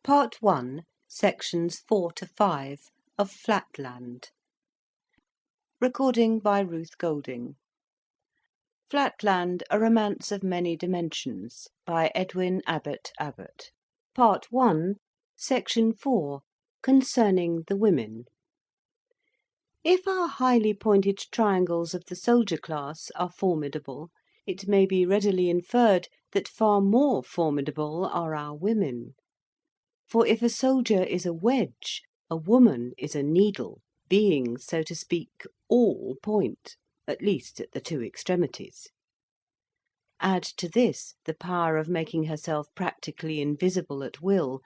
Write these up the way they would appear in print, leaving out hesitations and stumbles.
Part 1, Sections 4 to 5 of Flatland. Recording by Ruth Golding. Flatland, A Romance of Many Dimensions, by Edwin Abbott Abbott. Part 1, Section 4, Concerning the Women. If our highly pointed triangles of the soldier class are formidable, it may be readily inferred that far more formidable are our women. For if a soldier is a wedge, a woman is a needle, being, so to speak, all point, at least at the two extremities. Add to this the power of making herself practically invisible at will,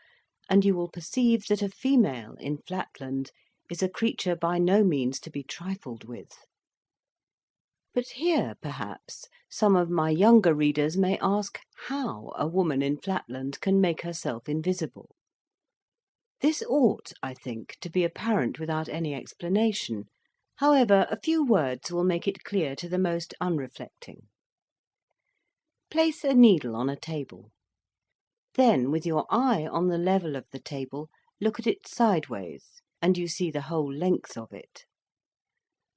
and you will perceive that a female in Flatland is a creature by no means to be trifled with. But here, perhaps, some of my younger readers may ask how a woman in Flatland can make herself invisible. This ought, I think, to be apparent without any explanation. However, a few words will make it clear to the most unreflecting. Place a needle on a table. Then, with your eye on the level of the table, look at it sideways, and you see the whole length of it.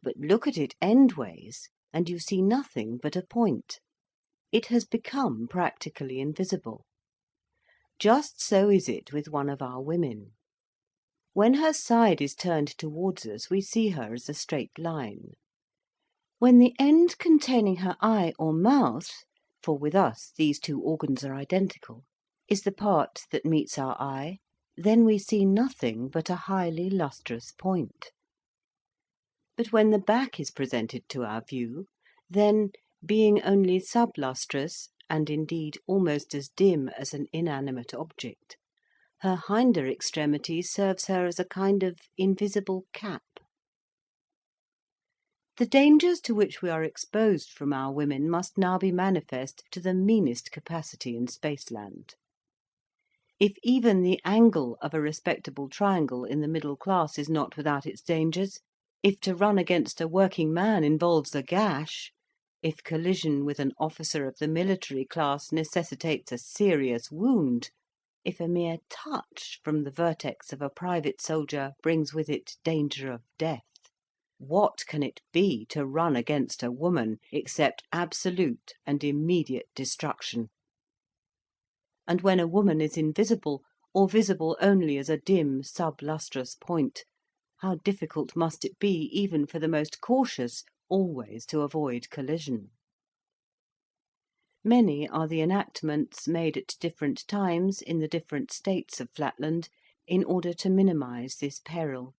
But look at it endways, and you see nothing but a point. It has become practically invisible. Just so is it with one of our women. When her side is turned towards us, we see her as a straight line. When the end containing her eye or mouth, for with us these two organs are identical, is the part that meets our eye, then we see nothing but a highly lustrous point. But when the back is presented to our view, then, being only sublustrous, and indeed almost as dim as an inanimate object, her hinder extremity serves her as a kind of invisible cap. The dangers to which we are exposed from our women must now be manifest to the meanest capacity in Spaceland. If even the angle of a respectable triangle in the middle class is not without its dangers, if to run against a working man involves a gash, if collision with an officer of the military class necessitates a serious wound, if a mere touch from the vertex of a private soldier brings with it danger of death, what can it be to run against a woman except absolute and immediate destruction? And when a woman is invisible, or visible only as a dim sublustrous point, how difficult must it be even for the most cautious always to avoid collision. Many are the enactments made at different times in the different states of Flatland in order to minimise this peril,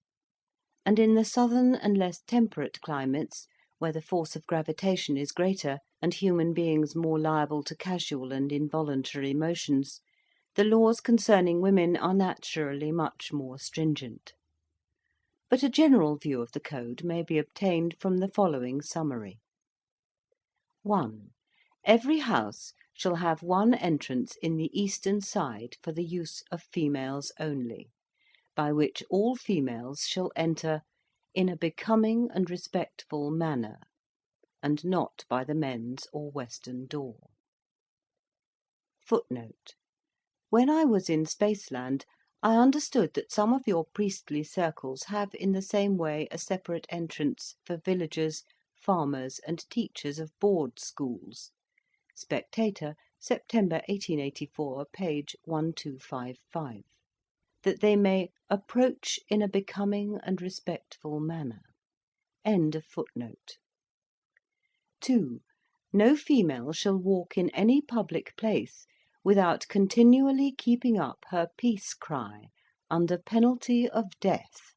and in the southern and less temperate climates, where the force of gravitation is greater and human beings more liable to casual and involuntary motions, the laws concerning women are naturally much more stringent. But a general view of the code may be obtained from the following summary. 1. Every house shall have one entrance in the eastern side for the use of females only, by which all females shall enter in a becoming and respectful manner, and not by the men's or western door. Footnote. When I was in Spaceland, I understood that some of your priestly circles have in the same way a separate entrance for villagers, farmers, and teachers of board schools. Spectator, September 1884, page 1255. That they may approach in a becoming and respectful manner. End of footnote. 2. No female shall walk in any public place without continually keeping up her peace cry, under penalty of death.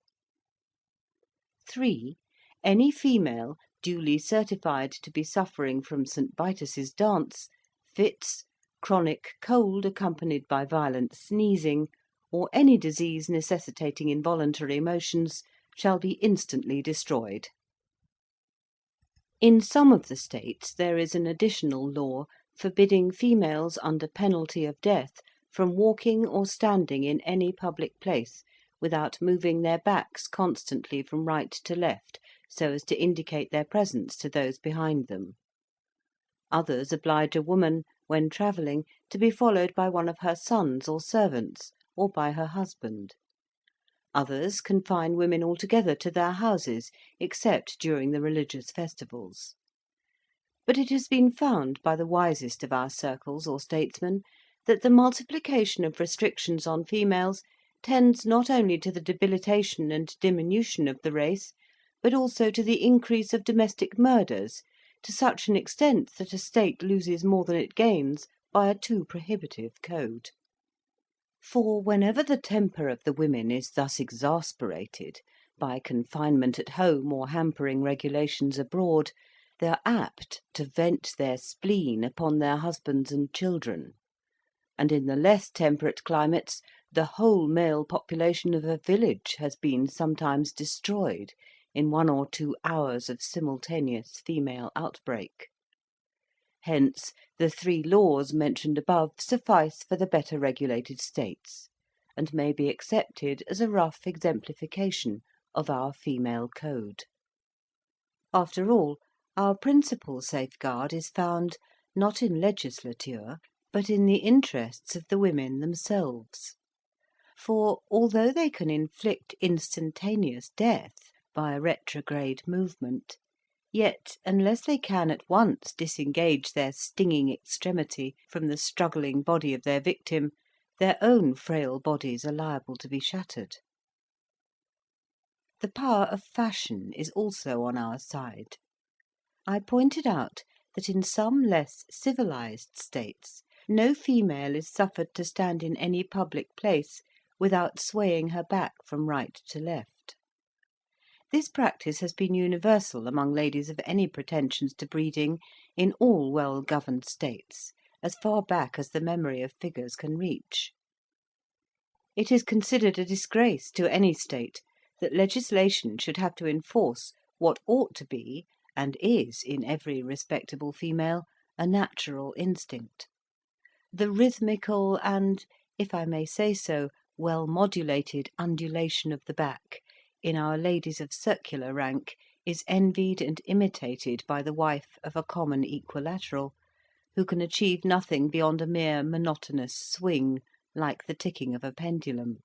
3. Any female duly certified to be suffering from St. Vitus's dance, fits, chronic cold accompanied by violent sneezing, or any disease necessitating involuntary motions, shall be instantly destroyed. In some of the states there is an additional law forbidding females under penalty of death from walking or standing in any public place without moving their backs constantly from right to left, so as to indicate their presence to those behind them. Others oblige a woman, when travelling, to be followed by one of her sons or servants, or by her husband. Others confine women altogether to their houses, except during the religious festivals. But it has been found by the wisest of our circles or statesmen that the multiplication of restrictions on females tends not only to the debilitation and diminution of the race, but also to the increase of domestic murders, to such an extent that a state loses more than it gains by a too prohibitive code. For whenever the temper of the women is thus exasperated by confinement at home or hampering regulations abroad, they are apt to vent their spleen upon their husbands and children; and in the less temperate climates the whole male population of a village has been sometimes destroyed in 1 or 2 hours of simultaneous female outbreak. Hence the 3 laws mentioned above suffice for the better regulated states, and may be accepted as a rough exemplification of our female code. After all, our principal safeguard is found, not in legislature, but in the interests of the women themselves. For, although they can inflict instantaneous death by a retrograde movement, yet, unless they can at once disengage their stinging extremity from the struggling body of their victim, their own frail bodies are liable to be shattered. The power of fashion is also on our side. I pointed out that in some less civilized states no female is suffered to stand in any public place without swaying her back from right to left. This practice has been universal among ladies of any pretensions to breeding in all well-governed states, as far back as the memory of figures can reach. It is considered a disgrace to any state that legislation should have to enforce what ought to be, and is in every respectable female, a natural instinct. The rhythmical and, if I may say so, well-modulated undulation of the back in our ladies of circular rank is envied and imitated by the wife of a common equilateral, who can achieve nothing beyond a mere monotonous swing, like the ticking of a pendulum.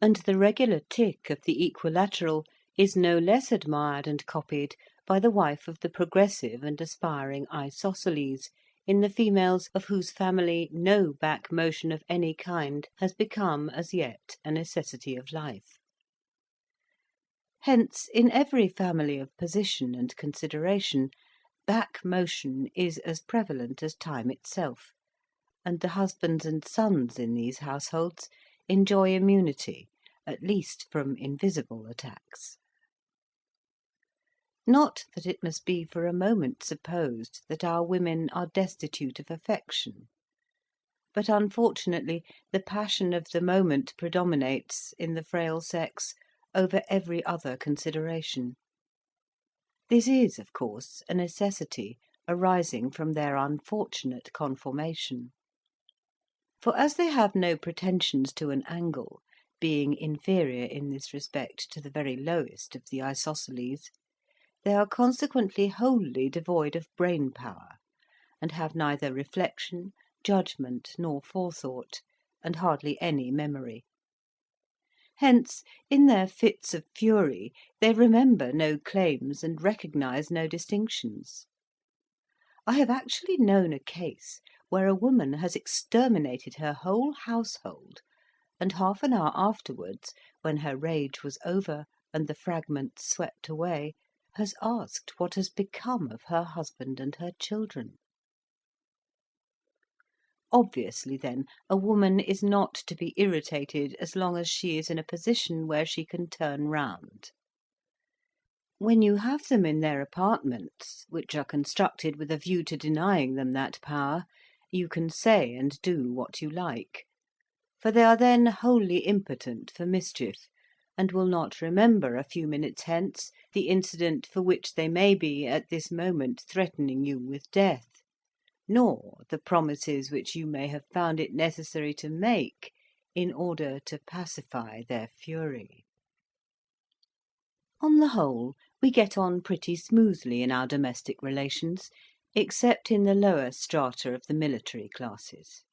And the regular tick of the equilateral is no less admired and copied by the wife of the progressive and aspiring isosceles, in the females of whose family no back motion of any kind has become as yet a necessity of life. Hence, in every family of position and consideration, back motion is as prevalent as time itself, and the husbands and sons in these households enjoy immunity, at least from invisible attacks. Not that it must be for a moment supposed that our women are destitute of affection, but unfortunately the passion of the moment predominates in the frail sex over every other consideration. This is, of course, a necessity arising from their unfortunate conformation. For as they have no pretensions to an angle, being inferior in this respect to the very lowest of the isosceles, they are consequently wholly devoid of brain power, and have neither reflection, judgment, nor forethought, and hardly any memory. Hence, in their fits of fury, they remember no claims and recognise no distinctions. I have actually known a case where a woman has exterminated her whole household, and half an hour afterwards, when her rage was over and the fragments swept away, has asked what has become of her husband and her children. Obviously, then, a woman is not to be irritated as long as she is in a position where she can turn round. When you have them in their apartments, which are constructed with a view to denying them that power, you can say and do what you like, for they are then wholly impotent for mischief, and will not remember a few minutes hence the incident for which they may be at this moment threatening you with death, nor the promises which you may have found it necessary to make in order to pacify their fury. On the whole, we get on pretty smoothly in our domestic relations, except in the lower strata of the military classes.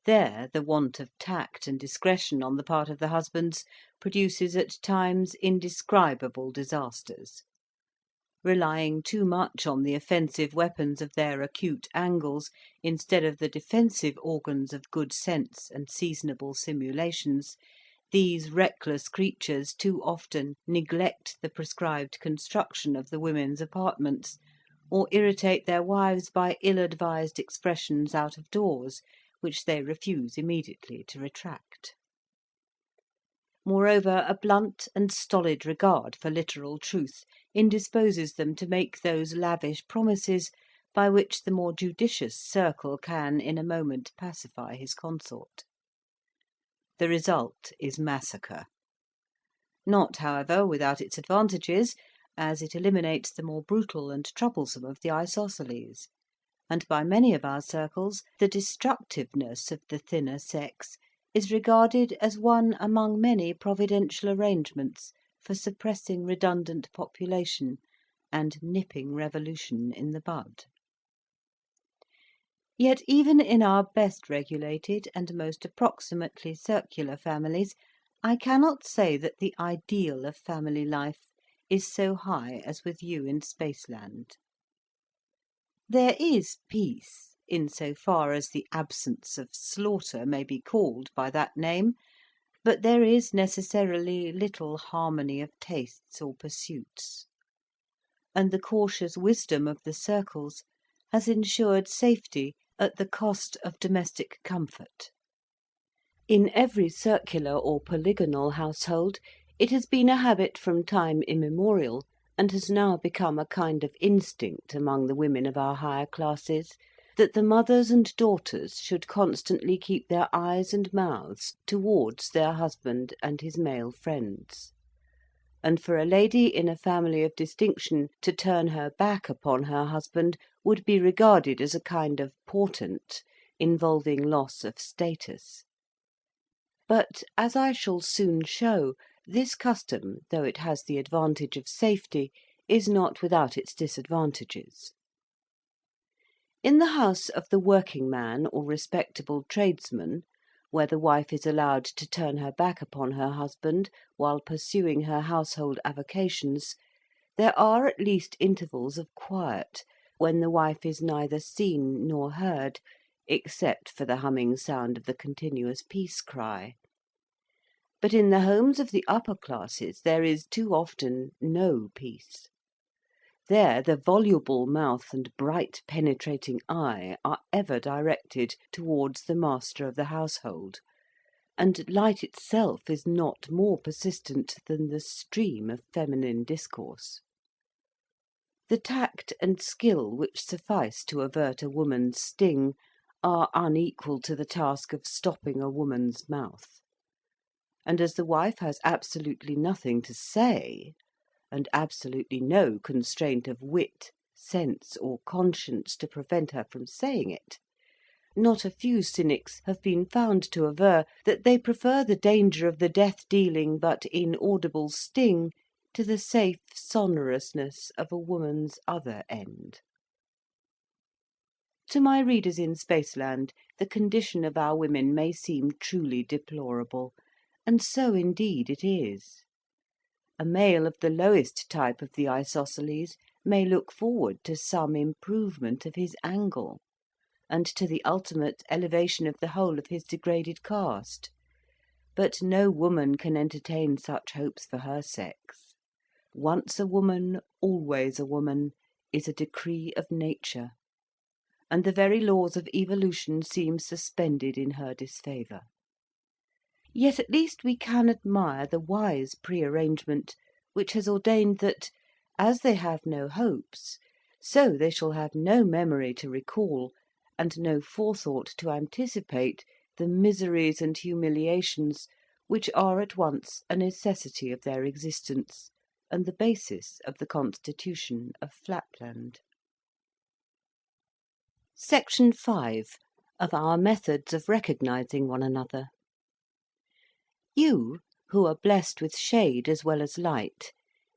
There the want of tact and discretion on the part of the husbands produces at times indescribable disasters. Relying too much on the offensive weapons of their acute angles, instead of the defensive organs of good sense and seasonable simulations, these reckless creatures too often neglect the prescribed construction of the women's apartments, or irritate their wives by ill-advised expressions out of doors, which they refuse immediately to retract. Moreover, a blunt and stolid regard for literal truth indisposes them to make those lavish promises by which the more judicious circle can in a moment pacify his consort. The result is massacre. Not, however, without its advantages, as it eliminates the more brutal and troublesome of the isosceles, and by many of our circles the destructiveness of the thinner sex is regarded as one among many providential arrangements for suppressing redundant population and nipping revolution in the bud. Yet even in our best regulated and most approximately circular families, I cannot say that the ideal of family life is so high as with you in Spaceland. There is peace, in so far as the absence of slaughter may be called by that name, but there is necessarily little harmony of tastes or pursuits, and the cautious wisdom of the circles has ensured safety at the cost of domestic comfort. In every circular or polygonal household it has been a habit from time immemorial, and has now become a kind of instinct among the women of our higher classes, that the mothers and daughters should constantly keep their eyes and mouths towards their husband and his male friends, and for a lady in a family of distinction to turn her back upon her husband would be regarded as a kind of portent involving loss of status. But, as I shall soon show, this custom, though it has the advantage of safety, is not without its disadvantages. In the house of the working man or respectable tradesman, where the wife is allowed to turn her back upon her husband while pursuing her household avocations, there are at least intervals of quiet, when the wife is neither seen nor heard, except for the humming sound of the continuous peace cry. But in the homes of the upper classes there is too often no peace. There the voluble mouth and bright penetrating eye are ever directed towards the master of the household, and light itself is not more persistent than the stream of feminine discourse. The tact and skill which suffice to avert a woman's sting are unequal to the task of stopping a woman's mouth. And as the wife has absolutely nothing to say, and absolutely no constraint of wit, sense, or conscience to prevent her from saying it, not a few cynics have been found to aver that they prefer the danger of the death-dealing but inaudible sting to the safe sonorousness of a woman's other end. To my readers in Spaceland, the condition of our women may seem truly deplorable, and so indeed it is. A male of the lowest type of the isosceles may look forward to some improvement of his angle, and to the ultimate elevation of the whole of his degraded caste. But no woman can entertain such hopes for her sex. Once a woman, always a woman, is a decree of nature, and the very laws of evolution seem suspended in her disfavour. Yet at least we can admire the wise pre-arrangement which has ordained that, as they have no hopes, so they shall have no memory to recall, and no forethought to anticipate the miseries and humiliations which are at once a necessity of their existence and the basis of the constitution of Flatland. Section 5 of our methods of recognising one another. You, who are blessed with shade as well as light,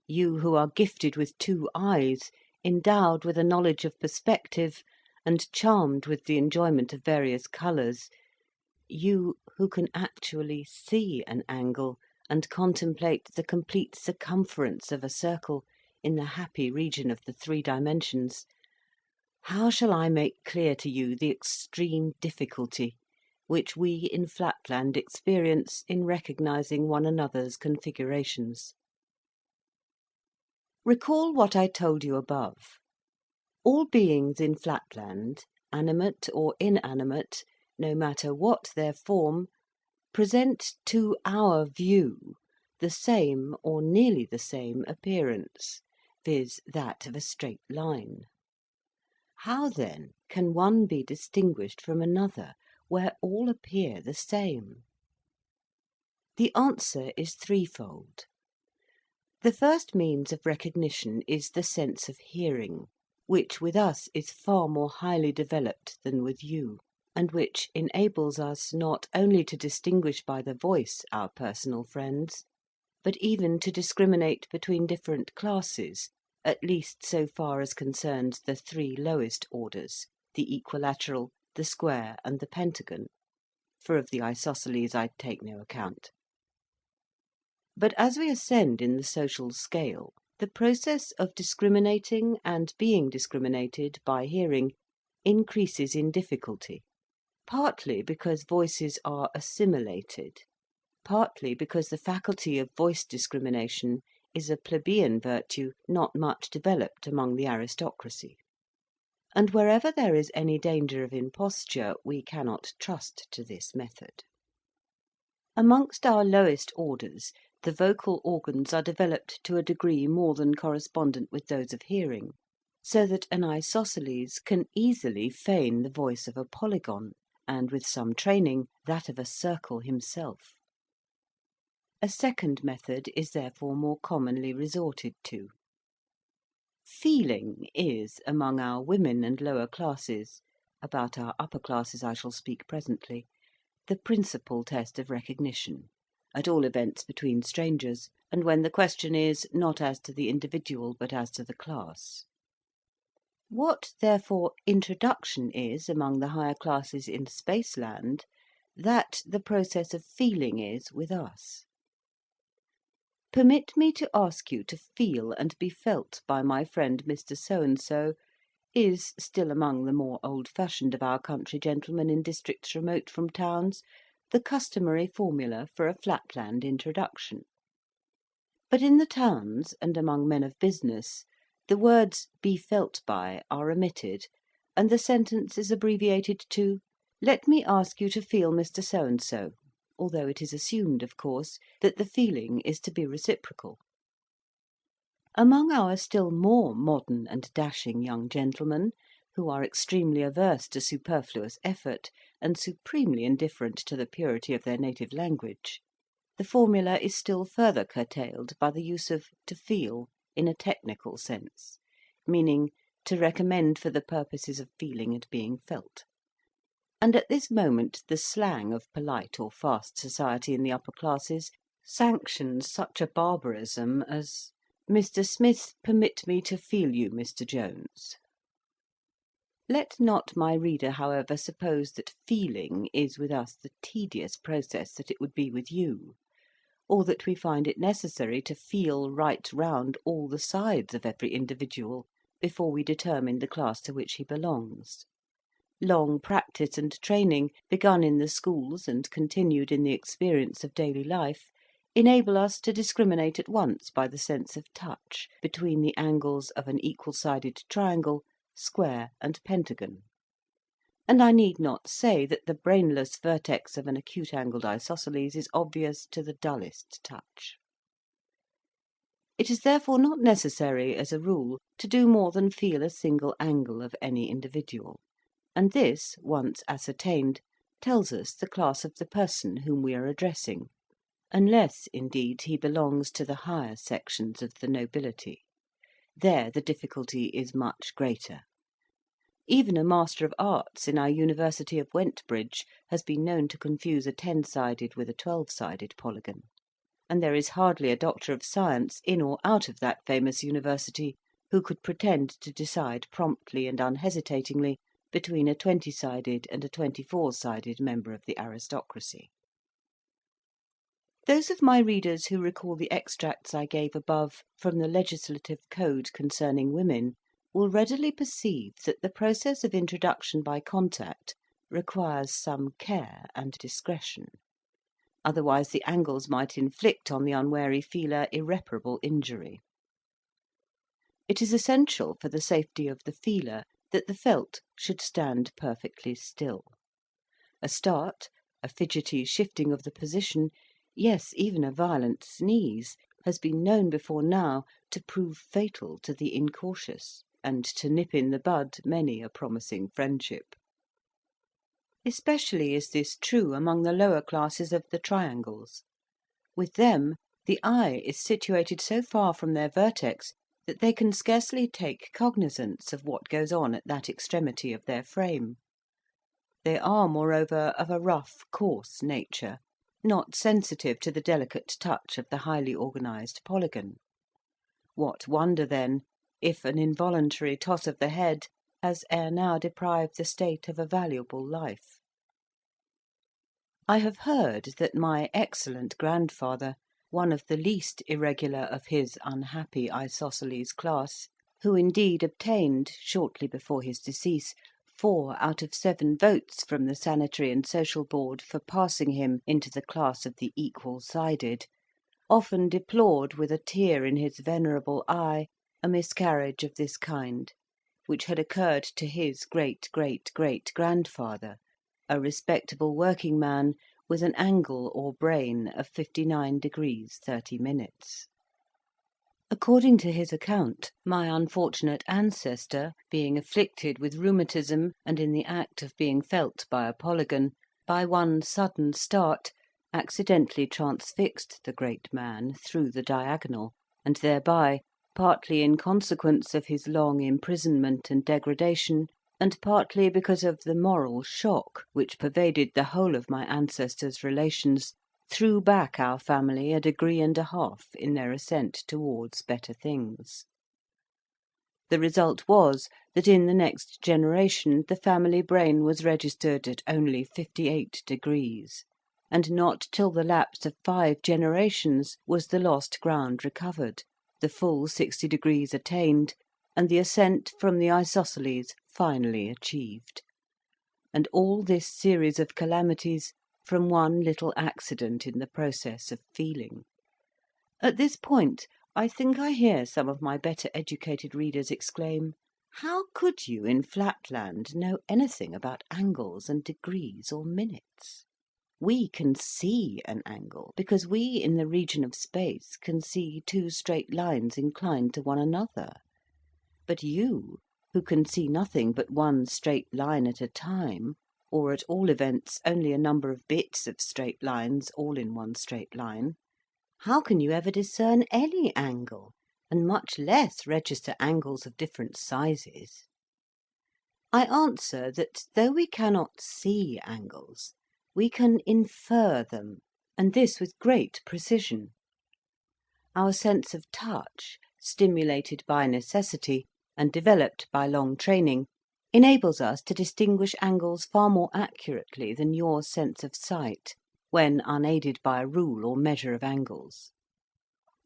you who are gifted with two eyes, endowed with a knowledge of perspective, and charmed with the enjoyment of various colours, you who can actually see an angle and contemplate the complete circumference of a circle in the happy region of the three dimensions, how shall I make clear to you the extreme difficulty which we in Flatland experience in recognizing one another's configurations? Recall what I told you above. All beings in Flatland, animate or inanimate, no matter what their form, present to our view the same or nearly the same appearance, viz., that of a straight line. How then can one be distinguished from another where all appear the same? The answer is threefold. The first means of recognition is the sense of hearing, which with us is far more highly developed than with you, and which enables us not only to distinguish by the voice our personal friends, but even to discriminate between different classes, at least so far as concerns the three lowest orders, the equilateral, the square, and the pentagon, for of the isosceles I take no account. But as we ascend in the social scale, the process of discriminating and being discriminated by hearing increases in difficulty, partly because voices are assimilated, partly because the faculty of voice discrimination is a plebeian virtue not much developed among the aristocracy. And wherever there is any danger of imposture, we cannot trust to this method. Amongst our lowest orders, the vocal organs are developed to a degree more than correspondent with those of hearing, so that an isosceles can easily feign the voice of a polygon, and with some training, that of a circle himself. A second method is therefore more commonly resorted to. Feeling is, among our women and lower classes, about our upper classes I shall speak presently, the principal test of recognition, at all events between strangers, and when the question is, not as to the individual, but as to the class. What, therefore, introduction is among the higher classes in Spaceland, that the process of feeling is with us. Permit me to ask you to feel and be felt by my friend Mr. So-and-so is, still among the more old-fashioned of our country gentlemen in districts remote from towns, the customary formula for a Flatland introduction. But in the towns, and among men of business, the words "be felt by" are omitted, and the sentence is abbreviated to "Let me ask you to feel Mr. So-and-so," although it is assumed, of course, that the feeling is to be reciprocal. Among our still more modern and dashing young gentlemen, who are extremely averse to superfluous effort, and supremely indifferent to the purity of their native language, the formula is still further curtailed by the use of "to feel" in a technical sense, meaning to recommend for the purposes of feeling and being felt. And at this moment the slang of polite or fast society in the upper classes sanctions such a barbarism as "Mr. Smith, permit me to feel you, Mr. Jones." Let not my reader, however, suppose that feeling is with us the tedious process that it would be with you, or that we find it necessary to feel right round all the sides of every individual before we determine the class to which he belongs. Long practice and training, begun in the schools and continued in the experience of daily life, enable us to discriminate at once by the sense of touch between the angles of an equal-sided triangle, square, and pentagon. And I need not say that the brainless vertex of an acute-angled isosceles is obvious to the dullest touch. It is therefore not necessary, as a rule, to do more than feel a single angle of any individual, and this, once ascertained, tells us the class of the person whom we are addressing, unless, indeed, he belongs to the higher sections of the nobility. There the difficulty is much greater. Even a Master of Arts in our University of Wentbridge has been known to confuse a 10-sided with a 12-sided polygon, and there is hardly a Doctor of Science, in or out of that famous university, who could pretend to decide promptly and unhesitatingly between a 20-sided and a 24-sided member of the aristocracy. Those of my readers who recall the extracts I gave above from the legislative code concerning women will readily perceive that the process of introduction by contact requires some care and discretion. Otherwise the angles might inflict on the unwary feeler irreparable injury. It is essential for the safety of the feeler that the felt should stand perfectly still. A start, a fidgety shifting of the position, yes, even a violent sneeze, has been known before now to prove fatal to the incautious, and to nip in the bud many a promising friendship. Especially is this true among the lower classes of the triangles. With them, the eye is situated so far from their vertex that they can scarcely take cognizance of what goes on at that extremity of their frame. They are, moreover, of a rough, coarse nature, not sensitive to the delicate touch of the highly organised polygon. What wonder, then, if an involuntary toss of the head has ere now deprived the state of a valuable life? I have heard that my excellent grandfather, one of the least irregular of his unhappy isosceles class, who indeed obtained, shortly before his decease, 4 out of 7 votes from the Sanitary and Social Board for passing him into the class of the equal-sided, often deplored with a tear in his venerable eye a miscarriage of this kind, which had occurred to his great-great-great-grandfather, a respectable working man with an angle or brain of 59 degrees 30 minutes. According to his account, my unfortunate ancestor, being afflicted with rheumatism and in the act of being felt by a polygon, by one sudden start accidentally transfixed the great man through the diagonal, and thereby, partly in consequence of his long imprisonment and degradation, and partly because of the moral shock which pervaded the whole of my ancestor's relations, threw back our family 1.5 degrees in their ascent towards better things. The result was that in the next generation the family brain was registered at only 58 degrees, and not till the lapse of 5 generations was the lost ground recovered, the full 60 degrees attained, and the ascent from the isosceles finally achieved. And all this series of calamities from one little accident in the process of feeling. At this point, I think I hear some of my better educated readers exclaim, "How could you in Flatland know anything about angles and degrees or minutes? We can see an angle, because we in the region of space can see 2 straight lines inclined to one another. But you, who can see nothing but one straight line at a time, or at all events only a number of bits of straight lines all in one straight line, how can you ever discern any angle, and much less register angles of different sizes?" I answer that though we cannot see angles, we can infer them, and this with great precision. Our sense of touch, stimulated by necessity and developed by long training, enables us to distinguish angles far more accurately than your sense of sight, when unaided by a rule or measure of angles.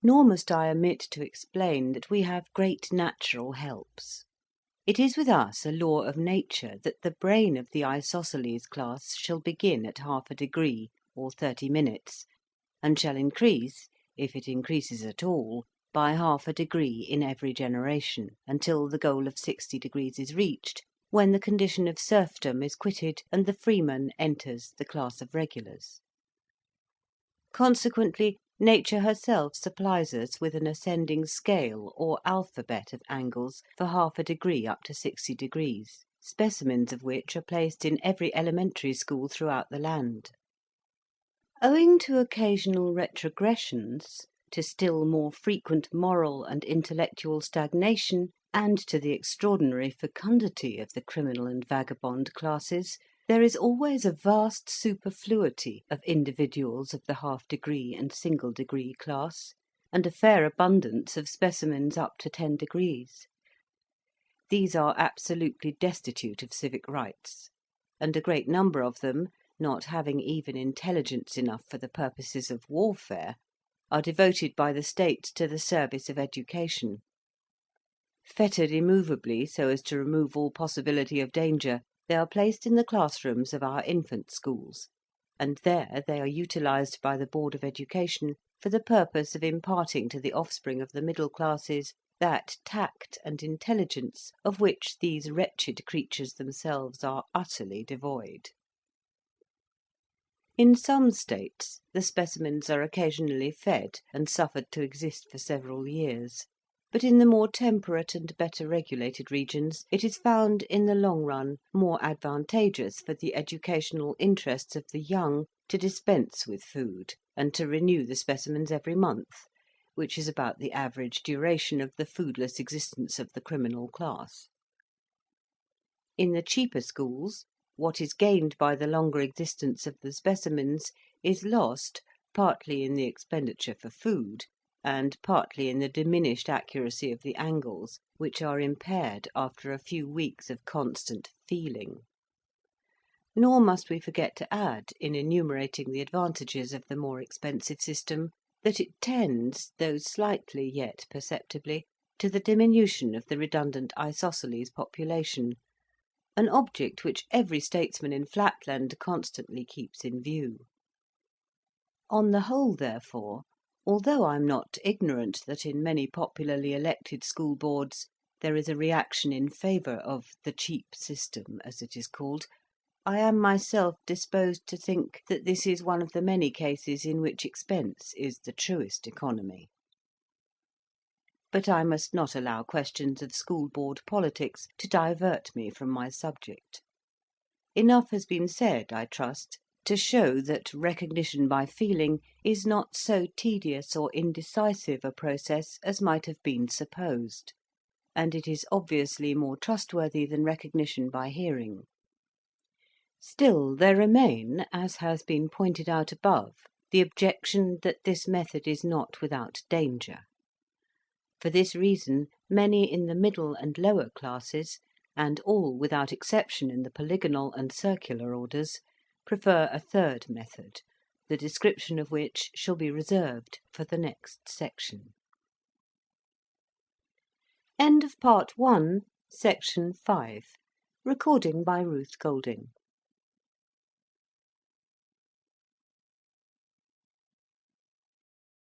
Nor must I omit to explain that we have great natural helps. It is with us a law of nature that the brain of the isosceles class shall begin at 1/2 degree, or 30 minutes, and shall increase, if it increases at all, by 1/2 degree in every generation, until the goal of 60 degrees is reached, when the condition of serfdom is quitted and the freeman enters the class of regulars. Consequently, nature herself supplies us with an ascending scale or alphabet of angles for 1/2 degree up to 60 degrees, specimens of which are placed in every elementary school throughout the land. Owing to occasional retrogressions, to still more frequent moral and intellectual stagnation, and to the extraordinary fecundity of the criminal and vagabond classes, there is always a vast superfluity of individuals of the 1/2 degree and single degree class, and a fair abundance of specimens up to 10 degrees. These are absolutely destitute of civic rights, and a great number of them, not having even intelligence enough for the purposes of warfare, are devoted by the state to the service of education. Fettered immovably so as to remove all possibility of danger, they are placed in the classrooms of our infant schools, and there they are utilised by the Board of Education for the purpose of imparting to the offspring of the middle classes that tact and intelligence of which these wretched creatures themselves are utterly devoid. In some states the specimens are occasionally fed and suffered to exist for several years, but in the more temperate and better regulated regions it is found in the long run more advantageous for the educational interests of the young to dispense with food, and to renew the specimens every month, which is about the average duration of the foodless existence of the criminal class. In the cheaper schools, what is gained by the longer existence of the specimens is lost, partly in the expenditure for food, and partly in the diminished accuracy of the angles, which are impaired after a few weeks of constant feeling. Nor must we forget to add, in enumerating the advantages of the more expensive system, that it tends, though slightly yet perceptibly, to the diminution of the redundant isosceles population, an object which every statesman in Flatland constantly keeps in view. On the whole, therefore, although I am not ignorant that in many popularly elected school boards there is a reaction in favour of the cheap system, as it is called, I am myself disposed to think that this is one of the many cases in which expense is the truest economy. But I must not allow questions of school board politics to divert me from my subject. Enough has been said, I trust, to show that recognition by feeling is not so tedious or indecisive a process as might have been supposed, and it is obviously more trustworthy than recognition by hearing. Still there remain, as has been pointed out above, the objection that this method is not without danger. For this reason, many in the middle and lower classes, and all without exception in the polygonal and circular orders, prefer a third method, the description of which shall be reserved for the next section. End of Part 1, Section 5. Recording by Ruth Golding.